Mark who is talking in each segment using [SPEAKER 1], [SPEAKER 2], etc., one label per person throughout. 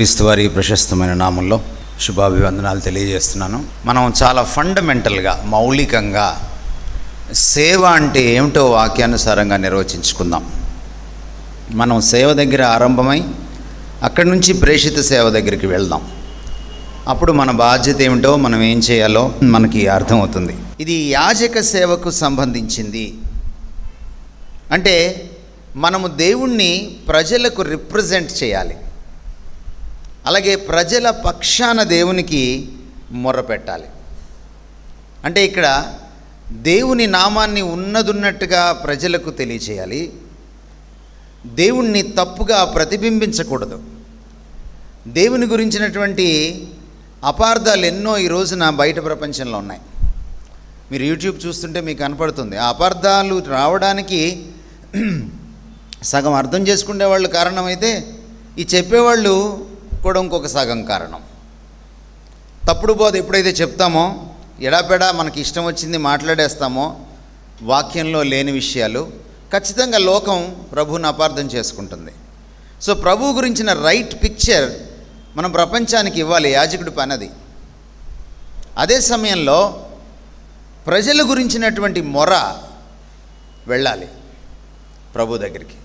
[SPEAKER 1] క్రీస్తు వారి ప్రశస్తమైన నామంలో శుభాభివందనాలు తెలియజేస్తున్నాను. మనం చాలా ఫండమెంటల్గా మౌలికంగా సేవ అంటే ఏమిటో వాక్యానుసారంగా నిర్వచించుకుందాం. మనం సేవ దగ్గర ఆరంభమై అక్కడి నుంచి ప్రేషిత సేవ దగ్గరికి వెళ్దాం. అప్పుడు మన బాధ్యత ఏమిటో, మనం ఏం చేయాలో మనకి అర్థమవుతుంది. ఇది యాజక సేవకు సంబంధించింది. అంటే మనము దేవుణ్ణి ప్రజలకు రిప్రజెంట్ చేయాలి, అలాగే ప్రజల పక్షాన దేవునికి మొర్రపెట్టాలి. అంటే ఇక్కడ దేవుని నామాన్ని ఉన్నదున్నట్టుగా ప్రజలకు తెలియచేయాలి. దేవుణ్ణి తప్పుగా ప్రతిబింబించకూడదు. దేవుని గురించినటువంటి అపార్థాలు ఎన్నో ఈ రోజున బయట ప్రపంచంలో ఉన్నాయి. మీరు యూట్యూబ్ చూస్తుంటే మీకు కనపడుతుంది. ఆ అపార్థాలు రావడానికి సగం అర్థం చేసుకునే వాళ్ళు కారణమైతే, ఈ చెప్పేవాళ్ళు కూడా ఇంకొక సగం కారణం. తప్పుడు బోధ ఎప్పుడైతే చెప్తామో, ఎడాపెడా మనకి ఇష్టం వచ్చింది మాట్లాడేస్తామో, వాక్యంలో లేని విషయాలు, ఖచ్చితంగా లోకం ప్రభువుని అపార్థం చేసుకుంటుంది. సో ప్రభువు గురించిన రైట్ పిక్చర్ మనం ప్రపంచానికి ఇవ్వాలి, యాజకుడి పని అది. అదే సమయంలో ప్రజల గురించినటువంటి మొర వెళ్ళాలి ప్రభు దగ్గరికి.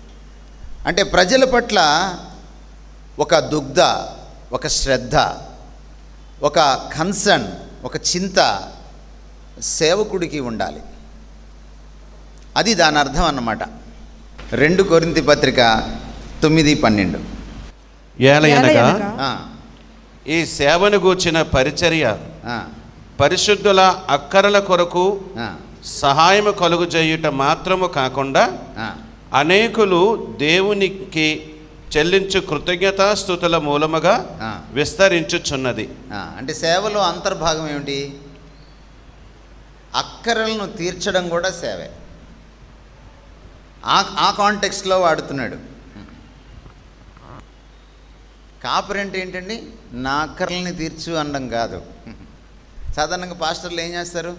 [SPEAKER 1] అంటే ప్రజల పట్ల ఒక దుగ్ధ, ఒక శ్రద్ధ, ఒక కన్సర్న్, ఒక చింత సేవకుడికి ఉండాలి. అది దాని అర్థం అన్నమాట. 2 కొరింథీ పత్రిక 9:12.
[SPEAKER 2] ఏలయనగా ఈ సేవను గూర్చిన పరిచర్య పరిశుద్ధుల అక్కరల కొరకు సహాయము కలుగు చేయుట మాత్రము కాకుండా అనేకులు దేవునికి చెల్లించు కృతజ్ఞతాస్తుతుల మూలముగా విస్తరించుచున్నది.
[SPEAKER 1] అంటే సేవలో అంతర్భాగం ఏమిటి? అక్కరలను తీర్చడం కూడా సేవే. ఆ కాంటెక్స్ట్లో వాడుతున్నాడు. కాపరంటే ఏంటండి? నా అక్కర్లని తీర్చు అనడం కాదు. సాధారణంగా పాస్టర్లు ఏం చేస్తారు?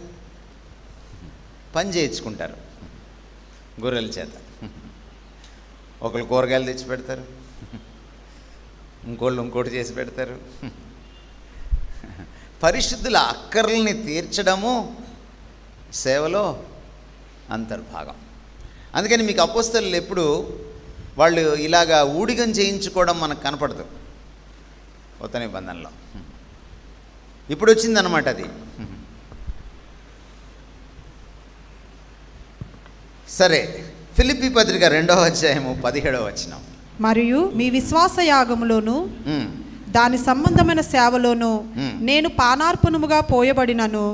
[SPEAKER 1] పని చేయించుకుంటారు గొర్రెల చేత. ఒకళ్ళు కూరగాయలు తెచ్చి పెడతారు, ఇంకోళ్ళు ఇంకోటి చేసి పెడతారు. పరిశుద్ధుల అక్కర్లని తీర్చడము సేవలో అంతర్భాగం. అందుకని మీకు అపోస్తలులు ఎప్పుడు వాళ్ళు ఇలాగా ఊడిగం చేయించుకోవడం మనకు కనపడదు కొత్త నిబంధనలో. ఇప్పుడు వచ్చిందనమాట అది. సరే, ఫిలిప్పీ పత్రిక 2వ అధ్యాయము 17వ వచనం.
[SPEAKER 3] మరియు మీ విశ్వాస యాగములోను దాని సంబంధమైన సేవలోను నేను పానార్పణముగా పోయబడినను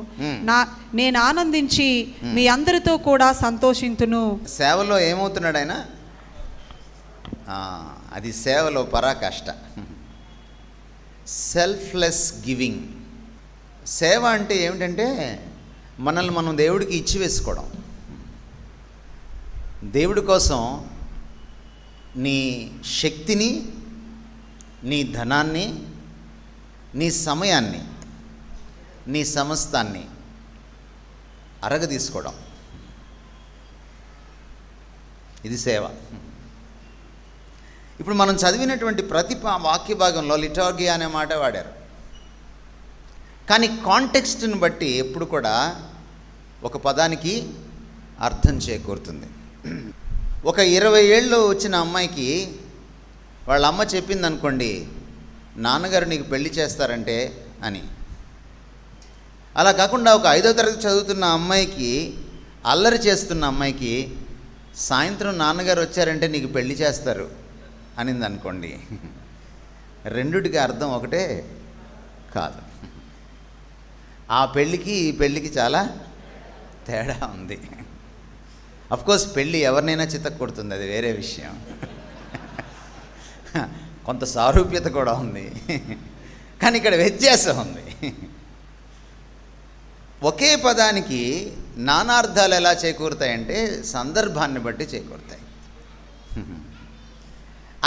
[SPEAKER 3] నేను ఆనందించి మీ అందరితో కూడా సంతోషింతును.
[SPEAKER 1] సేవలో ఏమవుతున్నాడు ఆయన? అది సేవలో పరాకాష్ట, సెల్ఫ్లెస్ గివింగ్. సేవ అంటే ఏమిటంటే మనల్ని మనం దేవుడికి ఇచ్చి వేసుకోవడం. దేవుడి కోసం నీ శక్తిని, నీ ధనాన్ని, నీ సమయాన్ని, నీ సమస్తాన్ని అరగదీసుకోవడం, ఇది సేవ. ఇప్పుడు మనం చదివినటువంటి ప్రతి వాక్య భాగంలో లిటర్గీ అనే మాట వాడారు. కానీ కాంటెక్స్ట్ని బట్టి ఎప్పుడు కూడా ఒక పదానికి అర్థం చేకూరుతుంది. ఒక 20 ఏళ్ళు వచ్చిన అమ్మాయికి వాళ్ళ అమ్మ చెప్పింది అనుకోండి, నాన్నగారు నీకు పెళ్లి చేస్తారంటే అని. అలా కాకుండా ఒక 5వ తరగతి చదువుతున్న అమ్మాయికి, అల్లరి చేస్తున్న అమ్మాయికి, సాయంత్రం నాన్నగారు వచ్చారంటే నీకు పెళ్లి చేస్తారు అనింది అనుకోండి, రెండిటికి అర్థం ఒకటే కాదు. ఆ పెళ్ళికి ఈ పెళ్ళికి చాలా తేడా ఉంది. అఫ్కోర్స్ పెళ్ళి ఎవరినైనా చిత్తకు కొడుతుంది, అది వేరే విషయం. కొంత సారూప్యత కూడా ఉంది, కానీ ఇక్కడ వ్యత్యాసం ఉంది. ఒకే పదానికి నానార్థాలు ఎలా చేకూరుతాయంటే సందర్భాన్ని బట్టి చేకూరుతాయి.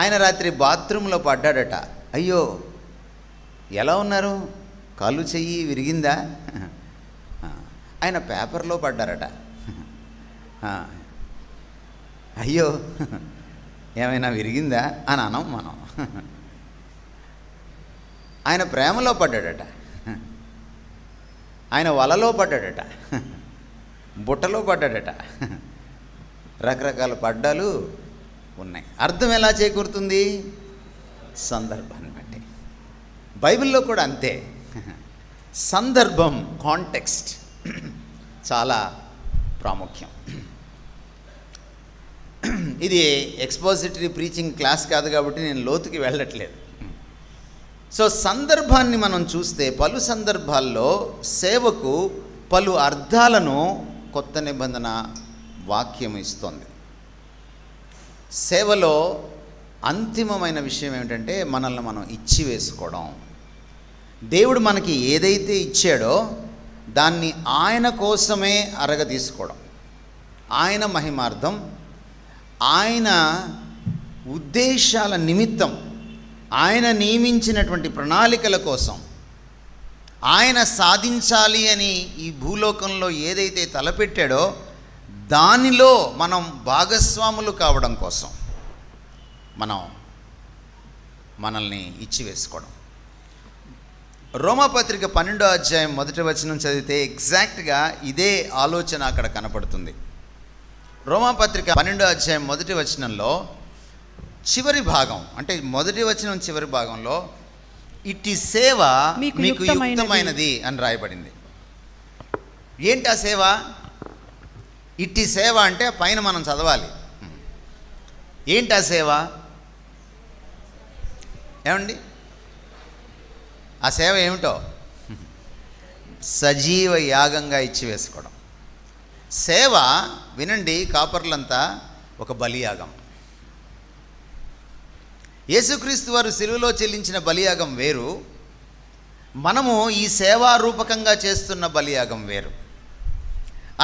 [SPEAKER 1] ఆయన రాత్రి బాత్రూంలో పడ్డాడట. అయ్యో ఎలా ఉన్నారు, కాలు చెయ్యి విరిగిందా? ఆయన పేపర్లో పడ్డారట. అయ్యో ఏమైనా విరిగిందా అని అనం మనం. ఆయన ప్రేమలో పడ్డాడట, ఆయన వలలో పడ్డాడట, బుట్టలో పడ్డాడట. రకరకాల పడ్డాలు ఉన్నాయి. అర్థం ఎలా చేకూరుతుంది? సందర్భాన్ని బట్టి. బైబిల్లో కూడా అంతే. సందర్భం, కాంటెక్స్ట్ చాలా ప్రాముఖ్యం. ఇది ఎక్స్పోజిటరీ ప్రీచింగ్ క్లాస్ కాదు కాబట్టి నేను లోతుకి వెళ్ళట్లేదు. సో సందర్భాన్ని మనం చూస్తే పలు సందర్భాల్లో సేవకు పలు అర్థాలను కొత్త నిబంధన వాక్యం ఇస్తోంది. సేవలో అంతిమమైన విషయం ఏమిటంటే మనల్ని మనం ఇచ్చి వేసుకోవడం. దేవుడు మనకి ఏదైతే ఇచ్చాడో దాన్ని ఆయన కోసమే అరగదీసుకోవడం, ఆయన మహిమార్థం, ఆయన ఉద్దేశాల నిమిత్తం, ఆయన నియమించినటువంటి ప్రణాళికల కోసం, ఆయన సాధించాలి అని ఈ భూలోకంలో ఏదైతే తలపెట్టాడో దానిలో మనం భాగస్వాములు కావడం కోసం మనం మనల్ని ఇచ్చివేసుకోవడం. రోమాపత్రిక 12వ అధ్యాయం 1వ వచనం చదివితే ఎగ్జాక్ట్గా ఇదే ఆలోచన అక్కడ కనపడుతుంది. రోమాపత్రిక 12వ అధ్యాయం 1వ వచనంలో చివరి భాగం, అంటే 1వ వచనం చివరి భాగంలో ఇట్టి సేవ మీకు యుక్తమైనది అని రాయబడింది. ఏంటి ఆ సేవ? ఇట్టి సేవ అంటే పైన మనం చదవాలి. ఏంటి ఆ సేవ? ఏమండి ఆ సేవ ఏమిటో? సజీవ యాగంగా ఇచ్చి వేసుకోవడం. సేవ వినండి కాపర్లంతా, ఒక బలియాగం. యేసుక్రీస్తు వారు సిలువలో చెల్లించిన బలియాగం వేరు, మనము ఈ సేవారూపకంగా చేస్తున్న బలియాగం వేరు.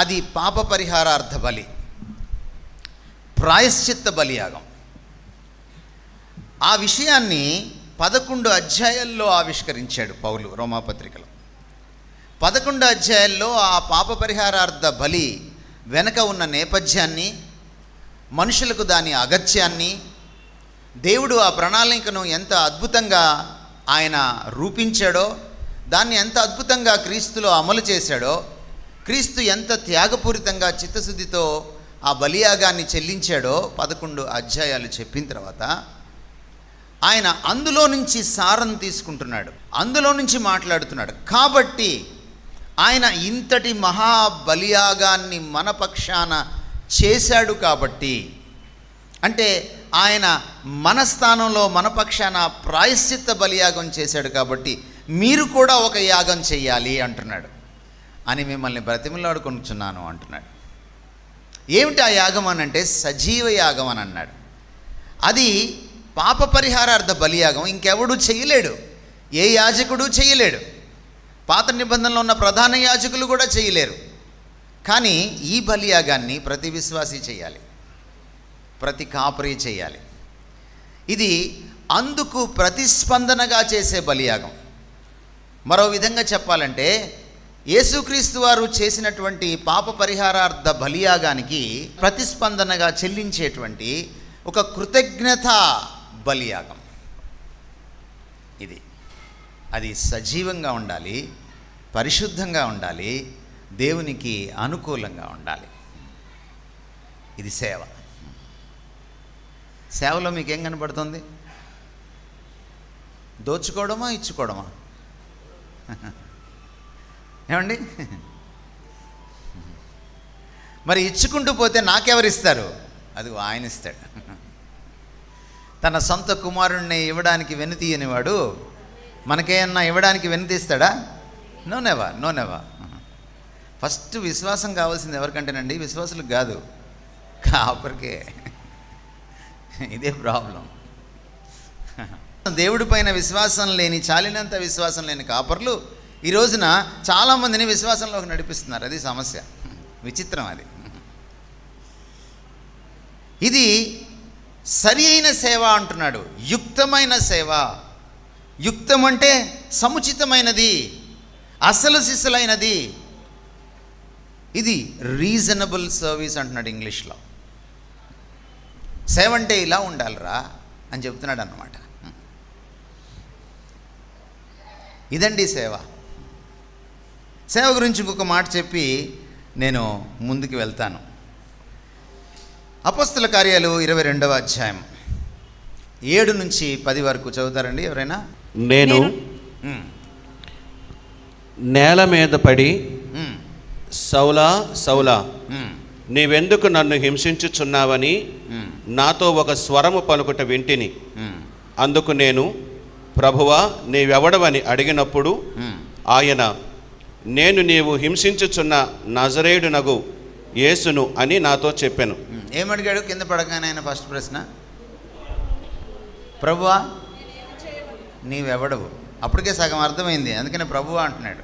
[SPEAKER 1] అది పాప పరిహారార్థ బలి, ప్రాయశ్చిత్త బలియాగం. ఆ విషయాన్ని 11 అధ్యాయాల్లో ఆవిష్కరించాడు పౌలు రోమాపత్రికలో. 11 అధ్యాయాల్లో ఆ పాప పరిహారార్థ బలి వెనక ఉన్న నేపథ్యాన్ని, మనుషులకు దాని అగత్యాన్ని, దేవుడు ఆ ప్రణాళికను ఎంత అద్భుతంగా ఆయన రూపించాడో, దాన్ని ఎంత అద్భుతంగా క్రీస్తులో అమలు చేశాడో, క్రీస్తు ఎంత త్యాగపూరితంగా చిత్తశుద్ధితో ఆ బలియాగాన్ని చెల్లించాడో 11 అధ్యాయాలు చెప్పిన తర్వాత ఆయన అందులో నుంచి సారం తీసుకుంటున్నాడు, అందులో నుంచి మాట్లాడుతున్నాడు. కాబట్టి ఆయన ఇంతటి మహా బలియాగాన్ని మన పక్షాన చేశాడు కాబట్టి, అంటే ఆయన మన స్థానంలో మన పక్షాన ప్రాయశ్చిత్త బలియాగం చేశాడు కాబట్టి మీరు కూడా ఒక యాగం చెయ్యాలి అంటున్నాడు. అని మిమ్మల్ని బ్రతిమలాడుకుంటున్నాను అంటున్నాడు. ఏమిటి ఆ యాగం అని అంటే సజీవ యాగం అని అన్నాడు. అది పాప పరిహారార్థ బలియాగం ఇంకెవడూ చేయలేడు, ఏ యాజకుడు చేయలేడు, పాత నిబంధనలో ఉన్న ప్రధాన యాజకులు కూడా చేయలేరు. కానీ ఈ బలియాగాన్ని ప్రతి విశ్వాసి చేయాలి, ప్రతి కాపరి చేయాలి. ఇది అందుకు ప్రతిస్పందనగా చేసే బలియాగం. మరో విధంగా చెప్పాలంటే యేసుక్రీస్తు వారు చేసినటువంటి పాప పరిహారార్థ బలియాగానికి ప్రతిస్పందనగా చెల్లించేటువంటి ఒక కృతజ్ఞత బలియాగం ఇది. అది సజీవంగా ఉండాలి, పరిశుద్ధంగా ఉండాలి, దేవునికి అనుకూలంగా ఉండాలి. ఇది సేవ. సేవలో మీకేం కనపడుతుంది? దోచుకోవడమా, ఇచ్చుకోవడమా? ఏమండి? మరి ఇచ్చుకుంటూ పోతే నాకెవరిస్తారు? అది ఆయన ఇస్తాడు. తన సొంత కుమారుణ్ణి ఇవ్వడానికి వెనుతీయనివాడు మనకేమన్నా ఇవ్వడానికి వెనుతీస్తాడా? No never. ఫస్ట్ విశ్వాసం కావాల్సింది ఎవరికంటేనండి? విశ్వాసులకు కాదు, కాపరికే. ఇదే ప్రాబ్లం. దేవుడి పైన విశ్వాసం లేని, చాలినంత విశ్వాసం లేని కాపర్లు ఈ రోజున చాలామందిని విశ్వాసంలోకి నడిపిస్తున్నారు. అది సమస్య, విచిత్రం. అది ఇది సరి అయిన సేవ అంటున్నాడు, యుక్తమైన సేవ. యుక్తం అంటే సముచితమైనది, అసలు సిసలైనది. ఇది రీజనబుల్ సర్వీస్ అంటున్నాడు ఇంగ్లీష్లో. సేవ అంటే ఇలా ఉండాలిరా అని చెప్తున్నాడు అన్నమాట. ఇదండి సేవ. సేవ గురించి ఇంకొక మాట చెప్పి నేను ముందుకు వెళ్తాను. అపోస్తల కార్యాలు 22వ అధ్యాయం 7 నుంచి 10 వరకు చదువుతారండి ఎవరైనా?
[SPEAKER 2] నేను నేల మీద పడి, సౌలా సౌలా, నీవెందుకు నన్ను హింసించుచున్నావని నాతో ఒక స్వరము పలుకుట వింటిని. అందుకు నేను, ప్రభువా నీవెవడవని అడిగినప్పుడు ఆయన, నేను నీవు హింసించుచున్న నజరేయుడునగు యేసును అని నాతో చెప్పాను.
[SPEAKER 1] ఏమడిగాడు కింద పడగానే ఆయన ఫస్ట్ ప్రశ్న? ప్రభువా నీవెవడవు. అప్పటికే సగం అర్థమైంది, అందుకని ప్రభువా అంటున్నాడు.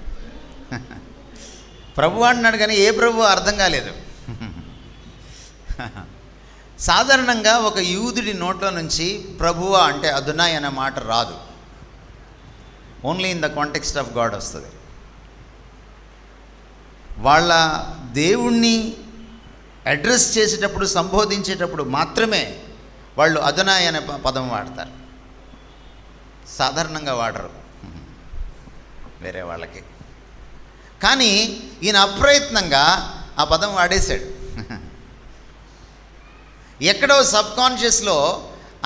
[SPEAKER 1] ప్రభువా అంటున్నాడు కానీ ఏ ప్రభువా అర్థం కాలేదు. సాధారణంగా ఒక యూదుడి నోట్లో నుంచి ప్రభువా అంటే అదునాయ్ అనే మాట రాదు. Only in the context of God వస్తుంది. వాళ్ళ దేవుణ్ణి అడ్రస్ చేసేటప్పుడు, సంబోధించేటప్పుడు మాత్రమే వాళ్ళు అదునాయ్ అనే పదం వాడతారు. సాధారణంగా వాడరు వేరే వాళ్ళకి. కానీ ఈయన అప్రయత్నంగా ఆ పదం వాడేశాడు. ఎక్కడో సబ్కాన్షియస్లో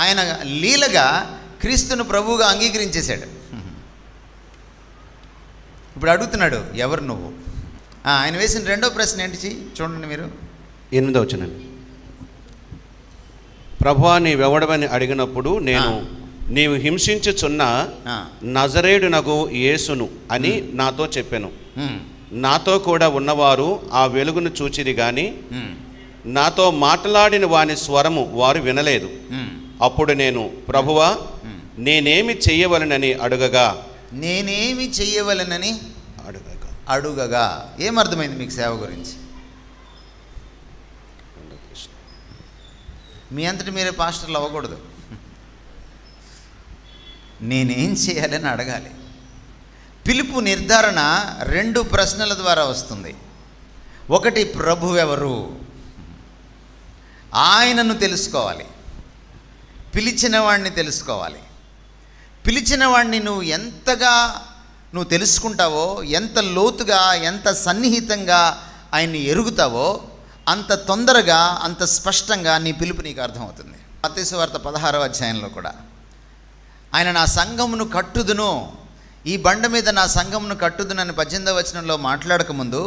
[SPEAKER 1] ఆయన లీలగా క్రీస్తును ప్రభువుగా అంగీకరించేశాడు. ఇప్పుడు అడుగుతున్నాడు, ఎవరు నువ్వు? ఆయన వేసిన రెండో ప్రశ్న ఏంటి చూడండి మీరు.
[SPEAKER 2] 8వ వచనం. ప్రభువా నీవెవడవని అడిగినప్పుడు నేను, నీవు హింసించుచున్న నజరేయుడునగు యేసును అని నాతో చెప్పాను. నాతో కూడా ఉన్నవారు ఆ వెలుగును చూచిరి గాని నాతో మాట్లాడిన వాని స్వరము వారు వినలేదు. అప్పుడు నేను, ప్రభువా నేనేమి చెయ్యవలనని అడుగగా,
[SPEAKER 1] నేనేమి చెయ్యవలనని అడుగగా ఏమర్థమైంది మీకు సేవ గురించి? మీ అంతటి మీరే పాస్టర్లు అవ్వకూడదు. నేనేం చేయాలని అడగాలి. పిలుపు నిర్ధారణ 2 ప్రశ్నల ద్వారా వస్తుంది. ఒకటి, ప్రభువెవరు, ఆయనను తెలుసుకోవాలి. పిలిచిన వాడిని తెలుసుకోవాలి. పిలిచిన వాడిని నువ్వు ఎంతగా తెలుసుకుంటావో, ఎంత లోతుగా, ఎంత సన్నిహితంగా ఆయన్ని ఎరుగుతావో, అంత తొందరగా, అంత స్పష్టంగా నీ పిలుపు నీకు అర్థమవుతుంది. మత్తయి సువార్త 16వ అధ్యాయంలో కూడా ఆయన నా సంఘమును కట్టుదును, ఈ బండ మీద నా సంఘమును కట్టుదునని 18వ వచనంలో మాట్లాడకముందు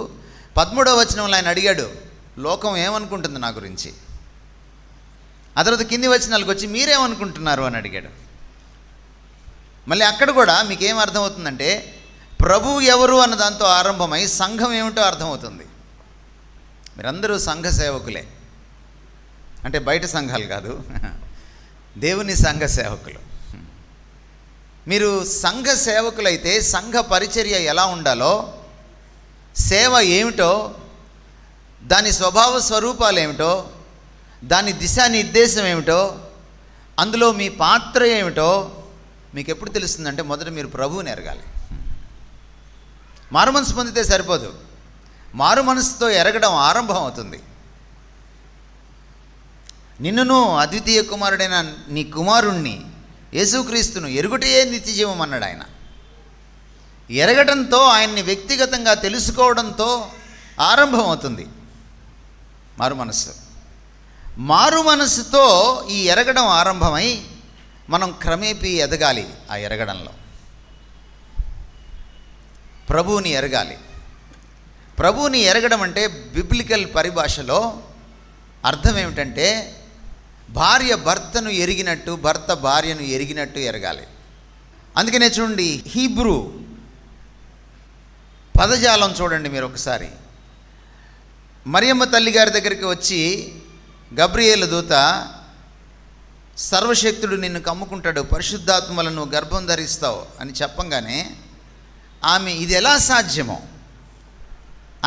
[SPEAKER 1] 13వ వచనంలో ఆయన అడిగాడు, లోకం ఏమనుకుంటుంది నా గురించి? ఆ తర్వాత కింది వచనాలకు వచ్చి మీరేమనుకుంటున్నారు అని అడిగాడు. మళ్ళీ అక్కడ కూడా మీకేం అర్థమవుతుందంటే ప్రభువు ఎవరు అన్న దాంతో ఆరంభమై సంఘం ఏమిటో అర్థమవుతుంది. మీరందరూ సంఘ సేవకులే, అంటే బయట సంఘాలు కాదు, దేవుని సంఘ సేవకులు. మీరు సంఘ సేవకులైతే సంఘ పరిచర్య ఎలా ఉండాలో, సేవ ఏమిటో, దాని స్వభావ స్వరూపాలు ఏమిటో, దాని దిశానిర్దేశం ఏమిటో, అందులో మీ పాత్ర ఏమిటో మీకు ఎప్పుడు తెలుస్తుందంటే మొదట మీరు ప్రభువుని ఎరగాలి. మారు మనసు పొందితే సరిపోదు, మారు మనసుతో ఎరగడం ఆరంభం అవుతుంది. నిన్నును అద్వితీయ కుమారుడైన నీ కుమారుణ్ణి యేసుక్రీస్తును ఎరుగుటయే నిత్యజీవం అన్నాడు ఆయన. ఎరగడంతో, ఆయన్ని వ్యక్తిగతంగా తెలుసుకోవడంతో ఆరంభం అవుతుంది మారు మనస్సు. మారు మనస్సుతో ఈ ఎరగడం ఆరంభమై మనం క్రమేపీ ఎదగాలి. ఆ ఎరగడంలో ప్రభువుని ఎరగాలి. ప్రభువుని ఎరగడం అంటే బిబ్లికల్ పరిభాషలో అర్థం ఏమిటంటే భార్య భర్తను ఎరిగినట్టు, భర్త భార్యను ఎరిగినట్టు ఎరగాలి. అందుకనే చూడండి, హీబ్రూ పదజాలం చూడండి మీరు ఒకసారి. మరియమ్మ తల్లి గారి దగ్గరికి వచ్చి గబ్రియేలు దూత, సర్వశక్తుడు నిన్ను కమ్ముకుంటాడు, పరిశుద్ధాత్మలను గర్భం ధరిస్తావు అని చెప్పంగానే ఆమె ఇది ఎలా సాధ్యమో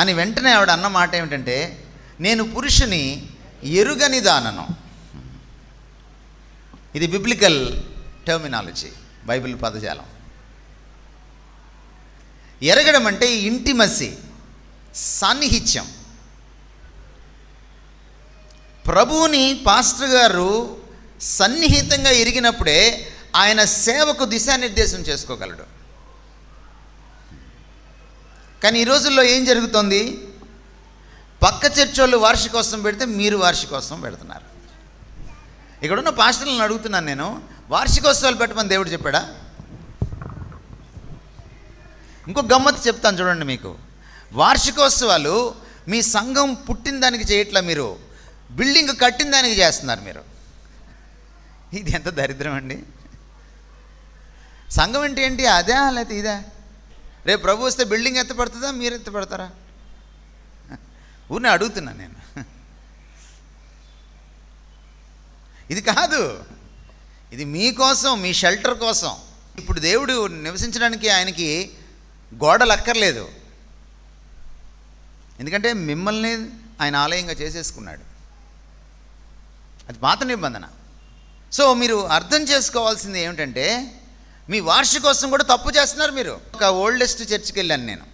[SPEAKER 1] అని వెంటనే ఆవిడ అన్న మాట ఏమిటంటే, నేను పురుషుని ఎరుగని దానను. ఇది బిబ్లికల్ టర్మినాలజీ, బైబిల్ పదజాలం. ఎరగడం అంటే ఇంటిమసీ, సాన్నిహిత్యం. ప్రభువుని పాస్టర్ గారు సన్నిహితంగా ఎరిగినప్పుడే ఆయన సేవకు దిశానిర్దేశం చేసుకోగలడు. కానీ ఈ రోజుల్లో ఏం జరుగుతోంది? పక్క చర్చ్ వాళ్ళు వార్షికోత్సవం పెడితే మీరు వార్షికోత్సవం పెడుతున్నారు. ఇక్కడున్న పాస్టర్లను అడుగుతున్నాను నేను, వార్షికోత్సవాలు పెట్టమని దేవుడు చెప్పాడా? ఇంకో గమ్మత్తు చెప్తాను చూడండి మీకు. వార్షికోత్సవాలు మీ సంఘం పుట్టిన దానికి చేయట్లా, మీరు బిల్డింగ్ కట్టిన దానికి చేస్తున్నారు మీరు. ఇది ఎంత దరిద్రం అండి. సంఘం అంటే ఏంటి? అదే లేకపోతే ఇదే? రేపు ప్రభు వస్తే బిల్డింగ్ ఎత్తపడుతుందా, మీరు ఎత్తపడతారా? ఊరిని అడుగుతున్నాను నేను. ఇది కాదు, ఇది మీకోసం, మీ షెల్టర్ కోసం. ఇప్పుడు దేవుడు నివసించడానికి ఆయనకి గోడలు అక్కర్లేదు, ఎందుకంటే మిమ్మల్ని ఆయన ఆలయంగా చేసేసుకున్నాడు. అది పాత నిబంధన. సో మీరు అర్థం చేసుకోవాల్సింది ఏమిటంటే, మీ వార్షికోత్సవం కూడా తప్పు చేస్తున్నారు మీరు. ఒక ఓల్డెస్ట్ చర్చ్కి వెళ్ళాను నేను.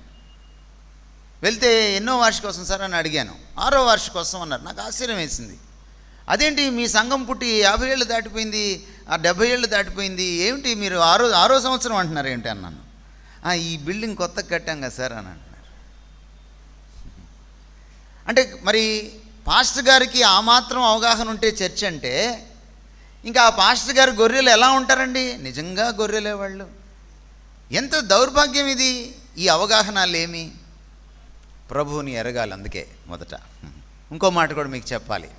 [SPEAKER 1] వెళ్తే ఎన్నో వార్షికోత్సవం సార్ అని అడిగాను. 6వ వార్షికోత్సవం అన్నారు. నాకు ఆశ్చర్యం వేసింది. అదేంటి మీ సంఘం పుట్టి 50 ఏళ్ళు దాటిపోయింది, 70 ఏళ్ళు దాటిపోయింది, ఏమిటి మీరు ఆరో సంవత్సరం అంటున్నారు ఏంటి అన్నాను. ఈ బిల్డింగ్ కొత్తగా కట్టాం కదా సార్ అని అంటున్నారు. అంటే మరి పాస్టర్ గారికి ఆ మాత్రం అవగాహన ఉంటే చర్చ్ అంటే, ఇంకా ఆ పాస్టర్ గారి గొర్రెలు ఎలా ఉంటారండి? నిజంగా గొర్రెలే వాళ్ళు. ఎంత దౌర్భాగ్యం ఇది! ఈ అవగాహన లేమి. ప్రభువుని ఎరగాలి. అందుకే మొదట ఇంకో మాట కూడా మీకు చెప్పాలి.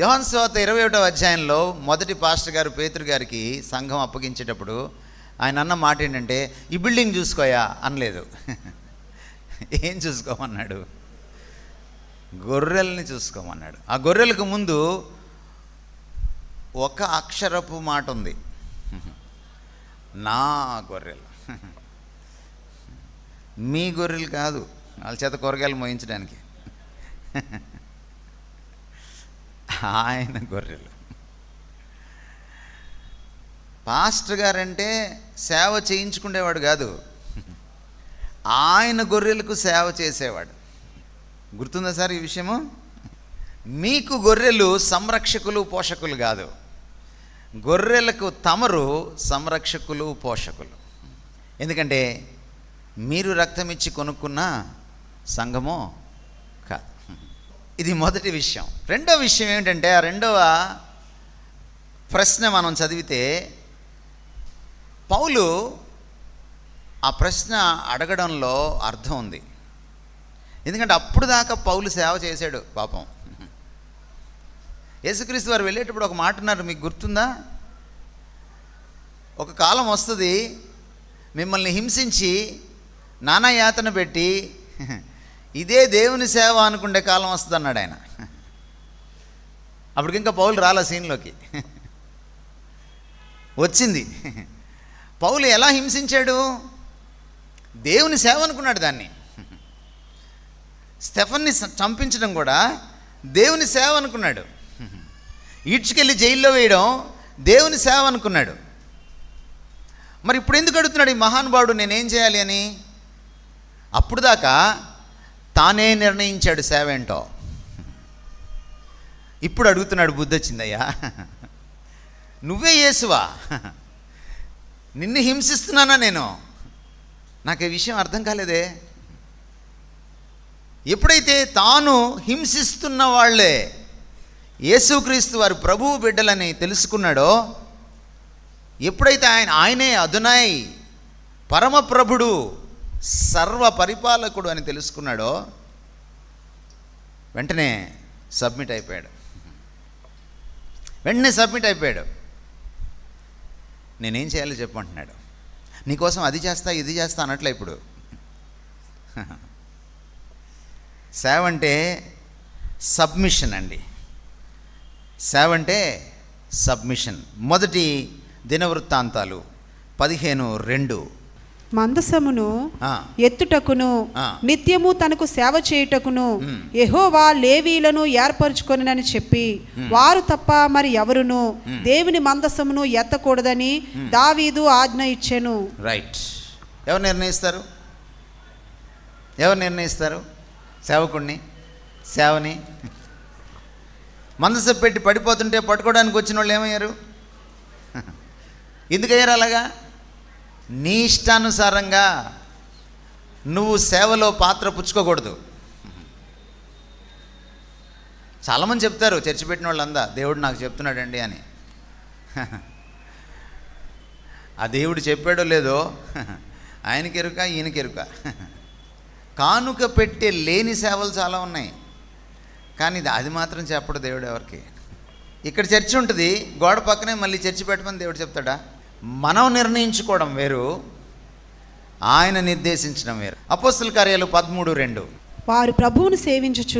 [SPEAKER 1] యోహాను సువార్త 21వ అధ్యాయంలో మొదటి పాస్టర్ గారు పేతురు గారికి సంఘం అప్పగించేటప్పుడు ఆయన అన్న మాట ఏంటంటే, ఈ బిల్డింగ్ చూసుకోయా అనలేదు. ఏం చూసుకోమన్నాడు? గొర్రెల్ని చూసుకోమన్నాడు. ఆ గొర్రెలకు ముందు ఒక అక్షరపు మాట ఉంది, నా గొర్రెలు. మీ గొర్రెలు కాదు, వాళ్ళ చేత కూరగాయలు మోయించడానికి. ఆయన గొర్రెలు. పాస్టర్ గారంటే సేవ చేయించుకునేవాడు కాదు, ఆయన గొర్రెలకు సేవ చేసేవాడు. గుర్తుందా సార్ ఈ విషయము? మీకు గొర్రెలు సంరక్షకులు, పోషకులు కాదు. గొర్రెలకు తమరు సంరక్షకులు, పోషకులు. ఎందుకంటే మీరు రక్తం ఇచ్చి కొనుక్కున్న సంఘమో కాదు. ఇది మొదటి విషయం. రెండో విషయం ఏమిటంటే, ఆ రెండవ ప్రశ్న మనం చదివితే, పౌలు ఆ ప్రశ్న అడగడంలో అర్థం ఉంది. ఎందుకంటే అప్పుడు దాకా పౌలు సేవ చేశాడు పాపం. యేసుక్రీస్తు వారు వెళ్ళేటప్పుడు ఒక మాట అన్నారు, మీకు గుర్తుందా? ఒక కాలం వస్తుంది, మిమ్మల్ని హింసించి నానా యాతన పెట్టి ఇదే దేవుని సేవ అనుకునే కాలం వస్తుంది అన్నాడు ఆయన. అప్పటికి ఇంకా పౌలు రాలా సీన్లోకి. వచ్చింది. పౌలు ఎలా హింసించాడు? దేవుని సేవ అనుకున్నాడు దాన్ని. స్టెఫన్ని చంపించడం కూడా దేవుని సేవ అనుకున్నాడు. ఈడ్చుకెళ్ళి జైల్లో వేయడం దేవుని సేవ అనుకున్నాడు. మరి ఇప్పుడు ఎందుకు అడుగుతున్నాడు ఈ మహానుభావుడు నేనేం చేయాలి అని? అప్పుడు దాకా తానే నిర్ణయించాడు సేవ ఏంటో. ఇప్పుడు అడుగుతున్నాడు, బుద్ధి వచ్చిందయ్యా, నువ్వే యేసువా? నిన్ను హింసిస్తున్నానా నేను? నాకు ఈ విషయం అర్థం కాలేదే. ఎప్పుడైతే తాను హింసిస్తున్న వాళ్ళే యేసుక్రీస్తు వారు ప్రభువు బిడ్డలని తెలుసుకున్నాడో, ఎప్పుడైతే ఆయనే అదునాయ్, పరమప్రభుడు, సర్వ పరిపాలకుడు అని తెలుసుకున్నాడో, వెంటనే సబ్మిట్ అయిపోయాడు. నేనేం చేయాలో చెప్పమంటున్నాడు. నీకోసం అది చేస్తా ఇది చేస్తా అనట్లే. ఇప్పుడు సేవ అంటే సబ్మిషన్ అండి. సేవ అంటే సబ్మిషన్. మొదటి దినవృత్తాంతాలు 15:2.
[SPEAKER 3] మందసమును ఎత్తుటకును నిత్యము తనకు సేవ చేయుటకును యెహోవా లేవీలను ఏర్పరచుకొనినని చెప్పి వారు తప్ప మరి ఎవరును దేవుని మందసమును ఎత్తకూడదని దావీదు ఆజ్ఞ ఇచ్చెను.
[SPEAKER 1] రైట్. ఎవరు నిర్ణయిస్తారు సేవకుణ్ణి, సేవని? మందసం పెట్టి పడిపోతుంటే పట్టుకోవడానికి వచ్చిన వాళ్ళు ఏమయ్యారు? ఎందుకయ్యారు అలాగా? నీ ఇష్టానుసారంగా నువ్వు సేవలో పాత్ర పుచ్చుకోకూడదు. చాలామంది చెప్తారు చర్చి పెట్టిన వాళ్ళందా, దేవుడు నాకు చెప్తున్నాడండి అని. ఆ దేవుడు చెప్పాడో లేదో ఆయనకి ఎరుక, ఈయనకి ఎరుక. కానుక పెట్టే లేని సేవలు చాలా ఉన్నాయి, కానీ అది మాత్రం చెప్పడు దేవుడు ఎవరికి. ఇక్కడ చర్చి ఉంటుంది, గోడ పక్కనే మళ్ళీ చర్చి పెట్టమని దేవుడు చెప్తాడా? మనం నిర్ణయించుకోవడం వేరు, ఆయన నిర్దేశించడం వేరు. అపోస్తల కార్యాలు 13:2.
[SPEAKER 3] వారు ప్రభువును సేవించుచు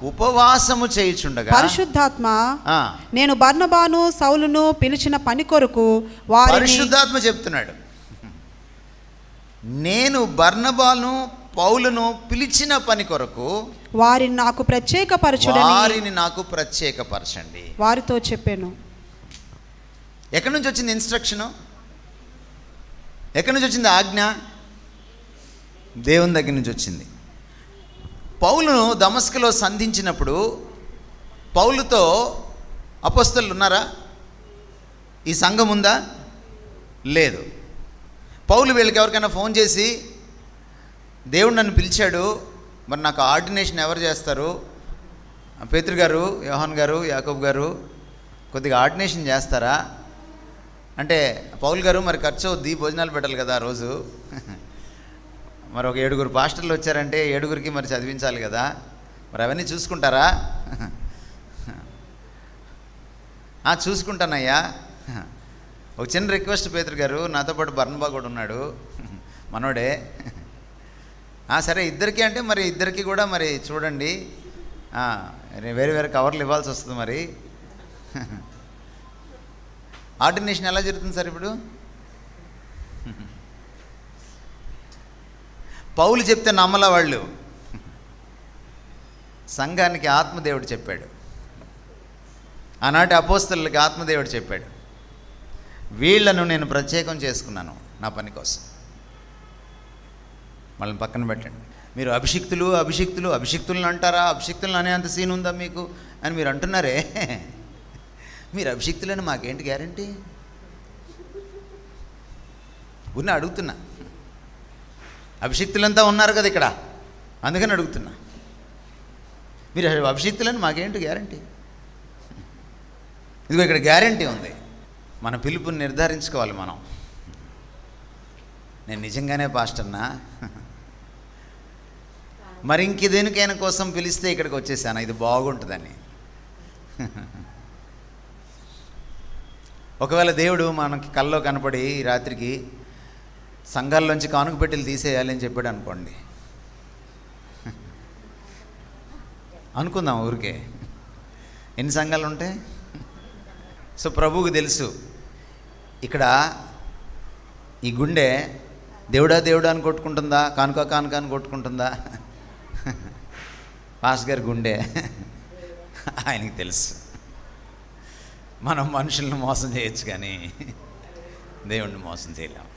[SPEAKER 3] ఉపవాసము చేయుచుండగా
[SPEAKER 1] పరిశుద్ధాత్మ
[SPEAKER 3] నేను బర్నబాను సౌలును పిలిచిన పని కొరకు
[SPEAKER 1] పరిశుద్ధాత్మ చెప్తున్నాడు, నేను బర్నబాను పౌలును పిలిచిన పని కొరకు
[SPEAKER 3] వారిని నాకు ప్రత్యేకపరచండి వారితో చెప్పాను.
[SPEAKER 1] ఎక్కడి నుంచి వచ్చింది ఇన్స్ట్రక్షను? ఎక్కడి నుంచి వచ్చింది ఆజ్ఞ? దేవుని దగ్గర నుంచి వచ్చింది. పౌలును దమస్కులో సంధించినప్పుడు పౌలుతో అపోస్తలులు ఉన్నారా? ఈ సంఘం ఉందా? లేదు. పౌలు వీళ్ళకి ఎవరికైనా ఫోన్ చేసి దేవుడు నన్ను పిలిచాడు, మరి నాకు ఆర్డినేషన్ ఎవరు చేస్తారు? పేతురు గారు, యోహాన్ గారు, యాకోబు గారు కొద్దిగా ఆర్డినేషన్ చేస్తారా అంటే, పౌలు గారు మరి ఖర్చు అవుద్ది, భోజనాలు పెట్టాలి కదా రోజు, మరి ఒక 7 పాస్టర్లు వచ్చారంటే 7 మరి చదివించాలి కదా, మరి అవన్నీ చూసుకుంటారా? చూసుకుంటానయ్యా. ఒక చిన్న రిక్వెస్ట్ పేతురు గారు, నాతో పాటు బర్నబా కూడా ఉన్నాడు, మనోడే. సరే ఇద్దరికి అంటే మరి ఇద్దరికి కూడా మరి చూడండి, వేరే వేరే కవర్లు ఇవ్వాల్సి వస్తుంది. మరి ఆర్డినేషన్ ఎలా జరుగుతుంది సార్ ఇప్పుడు? పౌలు చెప్తే నమ్మల వాళ్ళు. సంఘానికి ఆత్మదేవుడు చెప్పాడు, ఆనాటి అపోస్తలులకి ఆత్మదేవుడు చెప్పాడు, వీళ్లను నేను ప్రత్యేకం చేసుకున్నాను నా పని కోసం. వాళ్ళని పక్కన పెట్టండి. మీరు అభిషిక్తులను అంటారా? అభిషిక్తులను అనేంత సీన్ ఉందా మీకు అని మీరు అంటున్నారే. మీరు అభిషిక్తులని మాకేంటి గ్యారంటీ? అడుగుతున్నా. అభిషిక్తులంతా ఉన్నారు కదా ఇక్కడ, అందుకని అడుగుతున్నా. మీరు అభిషిక్తులని మాకేంటి గ్యారంటీ? ఇదిగో ఇక్కడ గ్యారంటీ ఉంది. మన పిలుపుని నిర్ధారించుకోవాలి మనం. నేను నిజంగానే పాస్టర్నా, మరి ఇంకేదేనికైనా కోసం పిలిస్తే ఇక్కడికి వచ్చేసాను, ఇది బాగుంటుందని. ఒకవేళ దేవుడు మనకి కల్లో కనపడి రాత్రికి సంఘాల్లోంచి కానుక పెట్టెలు తీసేయాలి అని చెప్పాడు అనుకోండి, అనుకుందాం ఊరికే, ఎన్ని సంఘాలు ఉంటాయి? సో ప్రభువుకు తెలుసు, ఇక్కడ ఈ గుండె దేవుడా అని కొట్టుకుంటుందా, కానుక అని కొట్టుకుంటుందా? పాస్ గారి గుండె ఆయనకి తెలుసు. మనం మనుషులను మోసం చేయొచ్చు కానీ దేవుణ్ణి మోసం చేయలేం.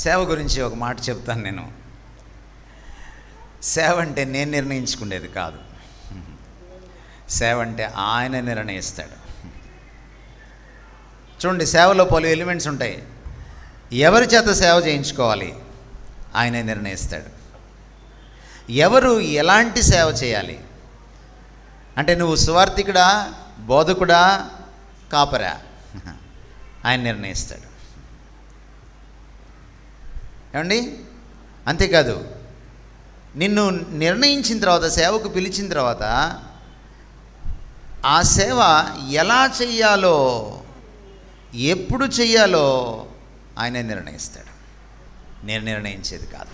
[SPEAKER 1] సేవ గురించి ఒక మాట చెప్తాను నేను. సేవ అంటే నేను నిర్ణయించుకునేది కాదు, సేవ అంటే ఆయన నిర్ణయిస్తాడు. చూడండి, సేవలో పలు ఎలిమెంట్స్ ఉంటాయి. ఎవరి చేత సేవ చేయించుకోవాలి ఆయనే నిర్ణయిస్తాడు. ఎవరు ఎలాంటి సేవ చేయాలి అంటే, నువ్వు సువార్థికుడా, బోధకుడా, కాపరా, ఆయన నిర్ణయిస్తాడు. ఏమండి? అంతేకాదు, నిన్ను నిర్ణయించిన తర్వాత, సేవకు పిలిచిన తర్వాత ఆ సేవ ఎలా చెయ్యాలో, ఎప్పుడు చెయ్యాలో ఆయనే నిర్ణయిస్తాడు, నేను నిర్ణయించేది కాదు.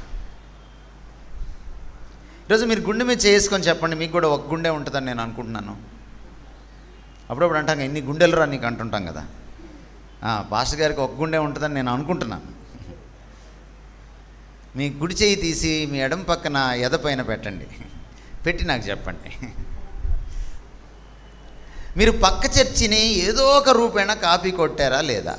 [SPEAKER 1] ఈరోజు మీరు గుండె మీద చేసుకొని చెప్పండి, మీకు కూడా ఒక గుండె ఉంటుందని నేను అనుకుంటున్నాను. అప్పుడప్పుడు అంటాం, ఎన్ని గుండెలు రా నీకు అంటుంటాం కదా. పాస్టర్ గారికి ఒక గుండె ఉంటుందని నేను అనుకుంటున్నాను. మీ కుడి చేయి తీసి మీ ఎడమ పక్కన ఎద పైన పెట్టండి, పెట్టి నాకు చెప్పండి, మీరు పక్క చర్చిని ఏదో ఒక రూపేణ కాపీ కొట్టారా లేదా?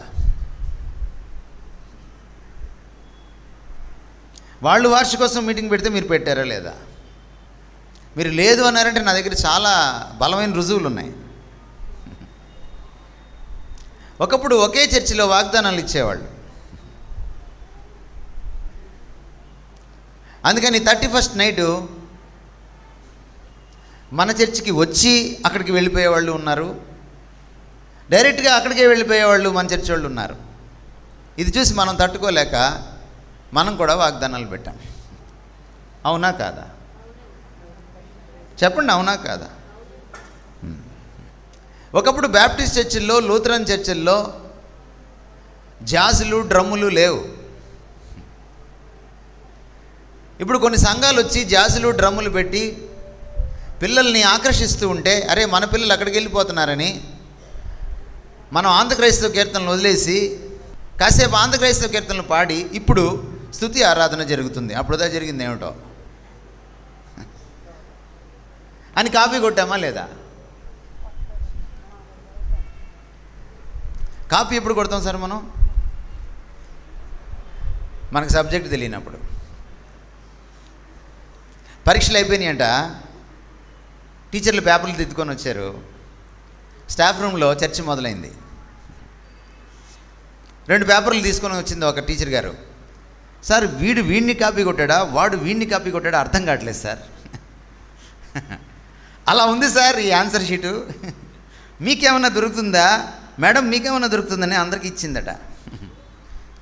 [SPEAKER 1] వాళ్ళు వార్షికోత్సవం మీటింగ్ పెడితే మీరు పెట్టారా లేదా? మీరు లేదు అన్నారంటే నా దగ్గర చాలా బలమైన రుజువులు ఉన్నాయి. ఒకప్పుడు ఒకే చర్చిలో వాగ్దానాలు ఇచ్చేవాళ్ళు. అందుకని 31st నైటు మన చర్చికి వచ్చి అక్కడికి వెళ్ళిపోయేవాళ్ళు ఉన్నారు, డైరెక్ట్గా అక్కడికే వెళ్ళిపోయేవాళ్ళు మన చర్చి వాళ్ళు ఉన్నారు. ఇది చూసి మనం తట్టుకోలేక మనం కూడా వాగ్దానాలు పెట్టాం. అవునా కాదా? చెప్పండి, అవునా కాదా? ఒకప్పుడు బ్యాప్టిస్ట్ చర్చిల్లో, లూథరన్ చర్చిల్లో జాజులు, డ్రమ్ములు లేవు. ఇప్పుడు కొన్ని సంఘాలు వచ్చి జాజులు, డ్రమ్ములు పెట్టి పిల్లల్ని ఆకర్షిస్తూ ఉంటే, అరే మన పిల్లలు అక్కడికి వెళ్ళిపోతున్నారని మనం ఆంధ్రక్రైస్తవ కీర్తనలు వదిలేసి కాసేపు ఆంధ్రక్రైస్తవ కీర్తనలు పాడి ఇప్పుడు స్తుతి ఆరాధన జరుగుతుంది. అప్పుడుదా జరిగింది ఏమిటో అని కాపీ కొట్టామా లేదా? కాపీ ఎప్పుడు కొడతాం సార్ మనం? మనకు సబ్జెక్ట్ తెలియనప్పుడు. పరీక్షలు అయిపోయినాయంట, టీచర్లు పేపర్లు తిట్టుకొని వచ్చారు, స్టాఫ్ రూమ్లో చర్చ మొదలైంది. 2 పేపర్లు తీసుకొని వచ్చింది ఒక టీచర్ గారు. సార్ వీడిని కాపీ కొట్టాడా, వాడు వీడిని కాపీ కొట్టాడా అర్థం కావట్లేదు సార్. అలా ఉంది సార్ ఈ ఆన్సర్ షీటు, మీకేమన్నా దొరుకుతుందా మేడం, మీకేమన్నా దొరుకుతుందని అందరికీ ఇచ్చిందట.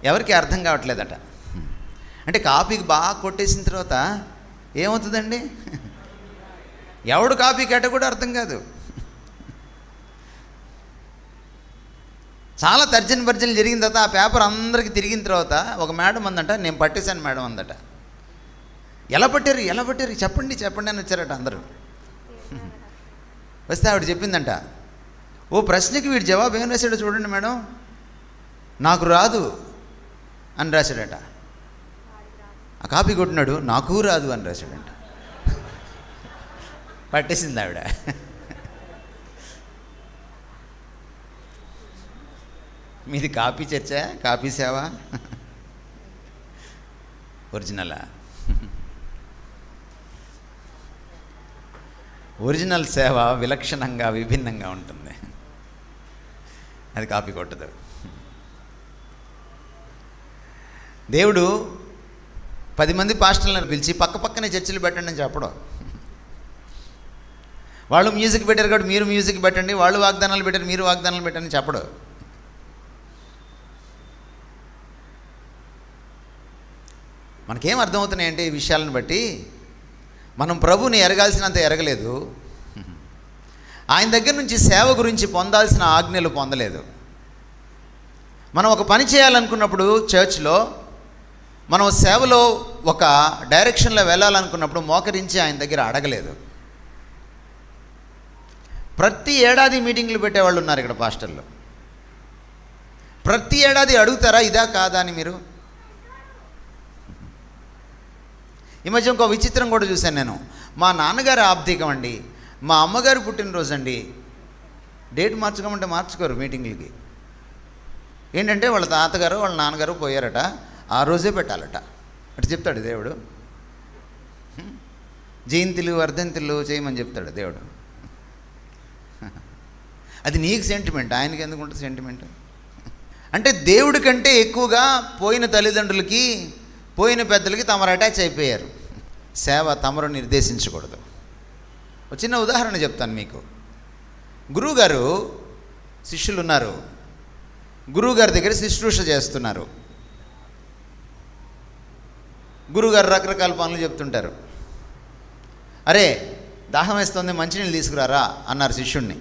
[SPEAKER 1] ఎవరికి అర్థం కావట్లేదట. అంటే కాపీకి బాగా కొట్టేసిన తర్వాత ఏమవుతుందండి? ఎవడు కాపీ కట్ట కూడా అర్థం కాదు. చాలా తర్జన భర్జనలు జరిగిన తర్వాత ఆ పేపర్ అందరికీ తిరిగిన తర్వాత ఒక మేడం అందంట, నేను పట్టేశాను మేడం అందట. ఎలా పట్టారు చెప్పండి అని వచ్చారట అందరూ. వస్తే ఆవిడ చెప్పిందంట, ఓ ప్రశ్నకి వీడు జవాబు ఏం రాశాడో చూడండి మేడం, నాకు రాదు అని రాశాడట. ఆ కాపీ కొట్టినాడు నాకు రాదు అని రాశాడంట. పట్టేసింది ఆవిడ. మీది కాపీ చర్చ, కాపీ సేవ, ఒరిజినలా? ఒరిజినల్ సేవ విలక్షణంగా విభిన్నంగా ఉంటుంది, అది కాపీ కొట్టదు. దేవుడు 10 మంది పాస్టర్లను పిలిచి పక్కనే చర్చిలు పెట్టండి అని చెప్పడం. వాళ్ళు మ్యూజిక్ పెట్టారు కాబట్టి మీరు మ్యూజిక్ పెట్టండి, వాళ్ళు వాగ్దానాలు పెట్టారు మీరు వాగ్దానాలు పెట్టండి చెప్పడు. మనకేం అర్థమవుతున్నాయంటే ఈ విషయాలను బట్టి, మనం ప్రభువుని ఎరగాల్సినంత ఎరగలేదు, ఆయన దగ్గర నుంచి సేవ గురించి పొందాల్సిన ఆజ్ఞలు పొందలేదు. మనం ఒక పని చేయాలనుకున్నప్పుడు చర్చ్లో, మనం సేవలో ఒక డైరెక్షన్లో వెళ్ళాలనుకున్నప్పుడు మోకరించి ఆయన దగ్గర అడగలేదు. ప్రతి ఏడాది మీటింగ్లు పెట్టేవాళ్ళు ఉన్నారు ఇక్కడ పాస్టర్లు. ప్రతి ఏడాది అడుగుతారా ఇదా కాదా అని మీరు? ఈ మధ్య ఇంకో విచిత్రం కూడా చూశాను నేను. మా నాన్నగారు ఆబ్దికం అండి, మా అమ్మగారు పుట్టినరోజు అండి, డేట్ మార్చుకోమంటే మార్చుకోరు మీటింగ్లకి. ఏంటంటే వాళ్ళ తాతగారు వాళ్ళ నాన్నగారు పోయారట, ఆ రోజే పెట్టాలట అటు చెప్తాడు దేవుడు. జయంతులు వర్ధంతులు చేయమని చెప్తాడు దేవుడు. అది నీకు సెంటిమెంట్, ఆయనకి ఎందుకు ఉంటుంది సెంటిమెంట్? అంటే దేవుడి కంటే ఎక్కువగా పోయిన తల్లిదండ్రులకి, పోయిన పెద్దలకి తమరు అటాచ్ అయిపోయారు. సేవ తమరు నిర్దేశించకూడదు. ఒక చిన్న ఉదాహరణ చెప్తాను మీకు. గురువుగారు శిష్యులు ఉన్నారు, గురువుగారి దగ్గర శుశ్రూష చేస్తున్నారు. గురువుగారు రకరకాల పనులు చెప్తుంటారు. అరే దాహం వేస్తుంది మంచినీళ్ళు తీసుకురారా అన్నారు శిష్యుడిని.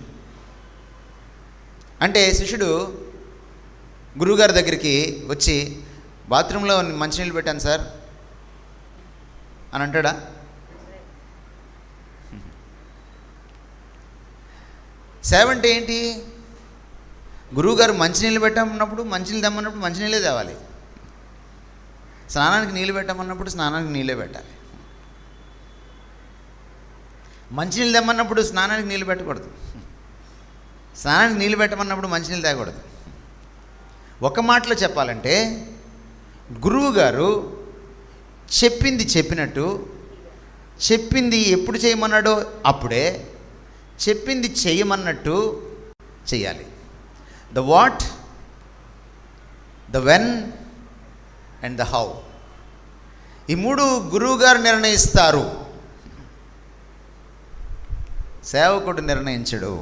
[SPEAKER 1] అంటే శిష్యుడు గురువుగారి దగ్గరికి వచ్చి, బాత్రూంలో మంచినీళ్ళు పెట్టాను సార్ అని అంటాడా? సేవ అంటే ఏంటి? గురువుగారు మంచినీళ్ళు పెట్టమన్నప్పుడు మంచినీళ్ళు తెమ్మన్నప్పుడు మంచినీళ్ళే తేవాలి, స్నానానికి నీళ్ళు పెట్టమన్నప్పుడు స్నానానికి నీళ్ళే పెట్టాలి. మంచినీళ్ళు తెమ్మన్నప్పుడు స్నానానికి నీళ్ళు పెట్టకూడదు, స్నానానికి నీళ్ళు పెట్టమన్నప్పుడు మంచినీళ్ళు తాగకూడదు. ఒక మాటలో చెప్పాలంటే గురువు గారు చెప్పింది చెప్పినట్టు, చెప్పింది ఎప్పుడు చేయమన్నాడో అప్పుడే, చెప్పింది చేయమన్నట్టు చేయాలి. The what the when and the how. ఈ మూడు గురువుగారు నిర్ణయిస్తారు, సేవకుడు నిర్ణయించడు.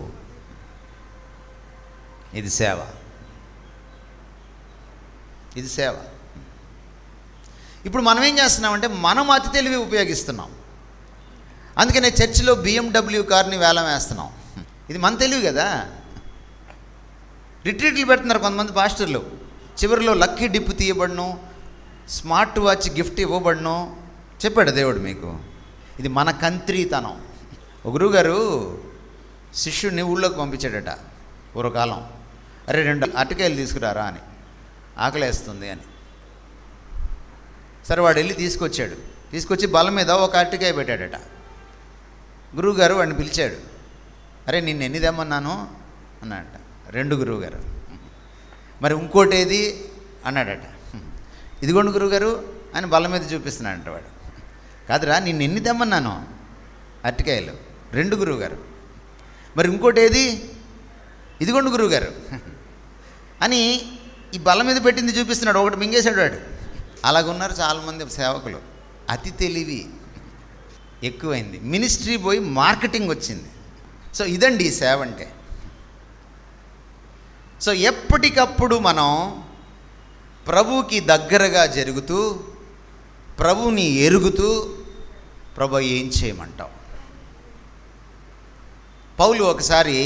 [SPEAKER 1] ఇది సేవ, ఇది సేవ. ఇప్పుడు మనం ఏం చేస్తున్నామంటే మనం అతి తెలివి ఉపయోగిస్తున్నాం. అందుకనే చర్చిలో BMW కార్ని వేలం వేస్తున్నాం. ఇది మన తెలివి కదా. రిట్రీట్లు పెడుతున్నారు కొంతమంది పాస్టర్లు, చివరిలో లక్కీ డిప్ తీయబడను, స్మార్ట్ వాచ్ గిఫ్ట్ ఇవ్వబడను చెప్పాడు దేవుడు మీకు. ఇది మన కంత్రీతనం. ఒక గురువుగారు శిష్యుడిని ఊళ్ళోకి పంపించాడట పూర్వకాలం. అరే 2 అరటికాయలు తీసుకురారా అని, ఆకలేస్తుంది అని. సరే వాడు వెళ్ళి తీసుకొచ్చి బల్ల మీద ఒక అరటికాయ పెట్టాడట. గురువుగారు వాడిని పిలిచాడు. అరే నిన్ను ఎన్ని తెమ్మన్నాను అన్నాడట. 2 గురువుగారు. మరి ఇంకోటి ఏది అన్నాడట. ఇదిగోండి గురువుగారు అని బల్ల మీద చూపిస్తున్నాడట వాడు. కాదురా నిన్ను ఎన్ని తెమ్మన్నాను అరటికాయలు, 2 గురువుగారు. మరి ఇంకోటి ఏది, ఇదిగోండి గురువుగారు అని ఈ బల్ల మీద పెట్టింది చూపిస్తున్నాడు. ఒకటి మింగేశాడు వాడు. అలాగున్నారు చాలామంది సేవకులు. అతి తెలివి ఎక్కువైంది, మినిస్ట్రీ పోయి మార్కెటింగ్ వచ్చింది. సో ఇదండి ఈ సేవ అంటే. సో ఎప్పటికప్పుడు మనం ప్రభువుకి దగ్గరగా జరుగుతూ, ప్రభువుని ఎరుగుతూ, ప్రభు ఏం చేయమంటావు. పౌలు ఒకసారి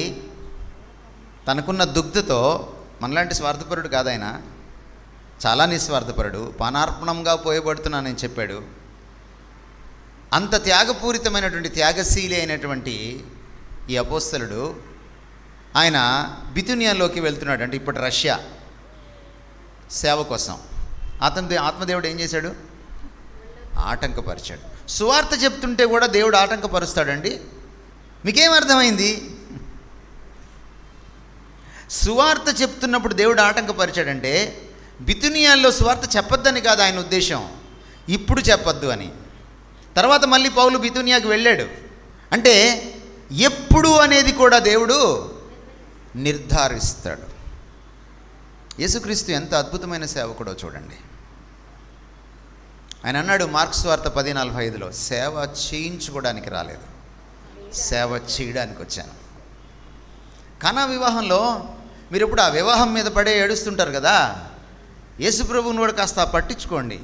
[SPEAKER 1] తనకున్న దుగ్ధతో, మనలాంటి స్వార్థపరుడు కాదాయన, చాలా నిస్వార్థపరుడు, పానార్పణంగా పోయబడుతున్నానని చెప్పాడు. అంత త్యాగపూరితమైనటువంటి త్యాగశీలి అయినటువంటి ఈ అపోస్తలుడు ఆయన బితునియాలోకి వెళ్తున్నాడు. అంటే ఇప్పుడు రష్యా సేవ కోసం. ఆత్మదేవుడు ఏం చేశాడు? ఆటంకపరిచాడు. సువార్త చెప్తుంటే కూడా దేవుడు ఆటంకపరుస్తాడండి. మీకేం అర్థమైంది? సువార్త చెప్తున్నప్పుడు దేవుడు ఆటంకపరిచాడంటే బితునియాల్లో సువార్త చెప్పొద్దని కాదు ఆయన ఉద్దేశం, ఇప్పుడు చెప్పొద్దు అని. తర్వాత మళ్ళీ పౌలు బితునియాకి వెళ్ళాడు. అంటే ఎప్పుడు అనేది కూడా దేవుడు నిర్ధారిస్తాడు. యేసుక్రీస్తు ఎంత అద్భుతమైన సేవకుడో చూడండి. ఆయన అన్నాడు మార్క్స్ వార్త 10:45లో, సేవ చేయించుకోవడానికి రాలేదు, సేవ చేయడానికి వచ్చాను. కానా వివాహంలో మీరు ఎప్పుడు ఆ వివాహం మీద పడే ఏడుస్తుంటారు కదా, యేసుప్రభుని కూడా కాస్త పట్టించుకోండి.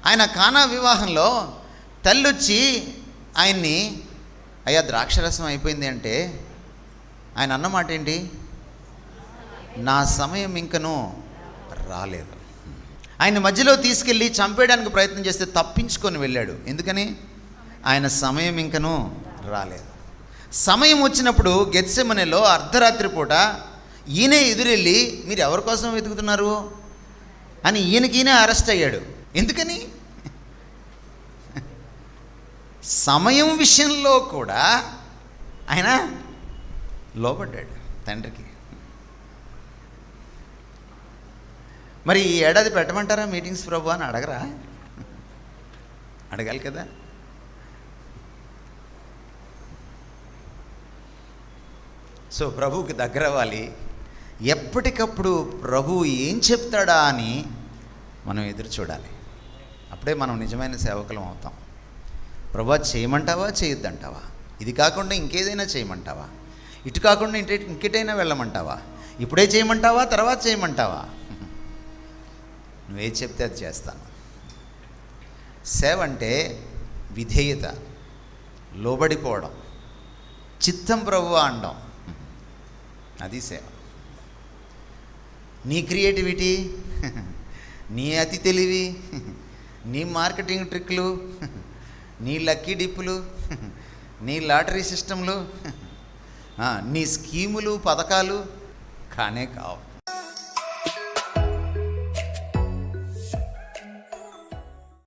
[SPEAKER 1] ఆయన కానా వివాహంలో తల్లి వచ్చి ఆయన్ని, అయ్యా ద్రాక్షరసం అయిపోయింది అంటే ఆయన అన్నమాట ఏంటి? నా సమయం ఇంకనూ రాలేదు. ఆయన మధ్యలో తీసుకెళ్ళి చంపేయడానికి ప్రయత్నం చేస్తే తప్పించుకొని వెళ్ళాడు. ఎందుకని? ఆయన సమయం ఇంకనూ రాలేదు. సమయం వచ్చినప్పుడు గెత్సెమనెలో అర్ధరాత్రి పూట ఈయనే ఎదురెళ్ళి మీరు ఎవరి కోసం వెతుకుతున్నారు అని ఈయనకీనే అరెస్ట్ అయ్యాడు. ఎందుకని? సమయం విషయంలో కూడా ఆయన లోబడ్డాడు తండ్రికి. మరి ఈ ఏడాది పెట్టమంటారా మీటింగ్స్ ప్రభు అని అడగరా? అడగాలి కదా. సో ప్రభువుకి దగ్గర అవ్వాలి. ఎప్పటికప్పుడు ప్రభువు ఏం చెప్తాడా అని మనం ఎదురు చూడాలి. అప్పుడే మనం నిజమైన సేవకులం అవుతాం. ప్రభు చేయమంటావా, చేయొద్దంటావా? ఇది కాకుండా ఇంకేదైనా చేయమంటావా? ఇటు కాకుండా ఇంకెటైనా వెళ్ళమంటావా? ఇప్పుడే చేయమంటావా, తర్వాత చేయమంటావా? నువ్వేది చెప్తే అది చేస్తాను. సేవ అంటే విధేయత, లోబడిపోవడం, చిత్తం ప్రభువా అనడం, అది సేవ. నీ క్రియేటివిటీ, నీ అతి తెలివి, నీ మార్కెటింగ్ ట్రిక్లు, నీ లక్కీ డిప్పులు, నీ లాటరీ సిస్టంలు, నీ స్కీములు, పథకాలు కానే కావు.